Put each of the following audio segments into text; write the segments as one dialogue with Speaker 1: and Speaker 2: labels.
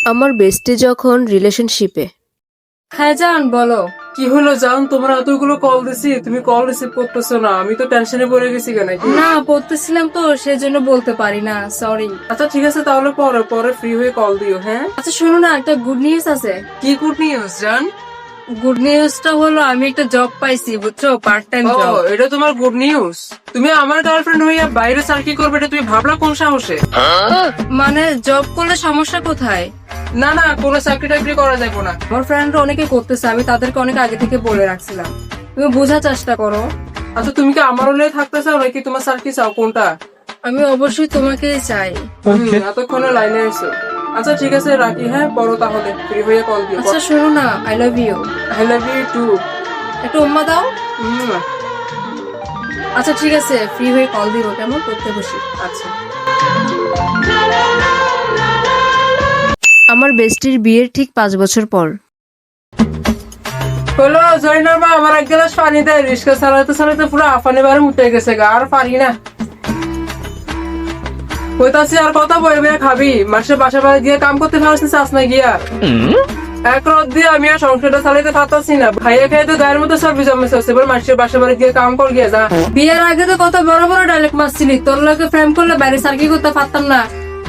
Speaker 1: আমার বেস্টি যখন রিলেশনশিপে।
Speaker 2: হ্যাঁ জান, বলো।
Speaker 3: কি হলো জান, তোমরা এতগুলো কল দিছি, তুমি কল রিসিভ করতেছো না, আমি তো টেনশনে পড়ে গেছি কেন কি?
Speaker 2: না, পড়তেছিলাম তো সেজন্য বলতে পারি না, সরি।
Speaker 3: আচ্ছা ঠিক আছে, তাহলে পরে পরে ফ্রি হয়ে কল দিও। হ্যাঁ,
Speaker 2: আচ্ছা শোনো না, একটা গুড নিউজ আছে।
Speaker 3: কি গুড নিউজ জান?
Speaker 2: গুড নিউজটা হলো আমি একটা জব পাইছি, বুঝছো, পার্ট টাইম
Speaker 3: ও,
Speaker 2: জব।
Speaker 3: এটা তোমার গুড নিউজ? তুমি আমার গার্লফ্রেন্ড হইয়া বাইরে সার্কি করবে, এটা তুমি ভাবলা কোন সাহসে?
Speaker 2: মানে জব করলে সমস্যা কোথায়?
Speaker 3: না না, কোনো চাকরি টাকরি করা যাবে না।
Speaker 2: আমার ফ্রেন্ডরা অনেকে করতেছে, আমি তাদেরকে অনেক আগে থেকে বলে রাখছিলাম। তুমি বোঝার চেষ্টা করো।
Speaker 3: আচ্ছা তুমি কি আমার হলে থাকতে চাও নাকি তোমার সার্কি চাও, কোনটা?
Speaker 2: আমি অবশ্যই তোমাকেই চাই।
Speaker 3: এতক্ষণে লাইনে এসো। আচ্ছা ঠিক আছে, রাখি। হ্যাঁ, পড়ো তাহলে, ফ্রি হয়ে কল দিও।
Speaker 2: আচ্ছা শোনো না, I love you.
Speaker 3: I love you too.
Speaker 2: একটু উম্মা দাও। আচ্ছা ঠিক আছে, ফ্রি হয়ে কল দিব, কেমন করতে বসি।
Speaker 3: আচ্ছা।
Speaker 1: আমার বেস্টির বিয়ের ঠিক 5 বছর পর।
Speaker 3: হলো জয়নাবা, আমার এক গ্লাস পানি দেয়। রিক্সা চালাতে চালাতে পুরো আফানি বারে মুটে গেছে গা, আর পারি না। কইতাছি আর কথা বই বই খাবি, মাসে বাসা বাড়ি গিয়ে কাম করতে পারছিস চাস না গিয়া? এক রোদ দিয়ে আমি আর সংসারটা চালাতে পারতাছি না। ভাইয়া খেয়ে তো গায়ের মধ্যে সবই জমেছে, এবার মাসের বাসা বাড়ি গিয়ে কাম কর গিয়ে যা।
Speaker 2: বিয়ের আগে তো কত বড় বড় ডায়লগ মারছিলি, তোর লোকে ফ্রেম করলে বাইরে সার্কি করতে পারতাম না।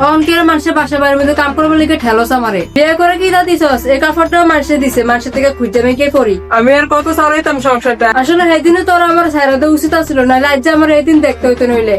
Speaker 2: অনকের মানুষের বাসা বাড়ির মধ্যে কাম করবো লিখে ঠেলোস আমারে। বিয়ে করে কি দা দিছস? এই কাপড়টাও মানুষে দিছে, মানুষের থেকে খুঁজতে মেয়ে কে করি।
Speaker 3: আমি আর কত চালাইতাম সংসারটা।
Speaker 2: আসলে সেদিনে তোর আমার ছাইরা দেওয়া উচিত ছিল, নাহলে আজ যে আমার এই দিন দেখতে হইতো নইলে।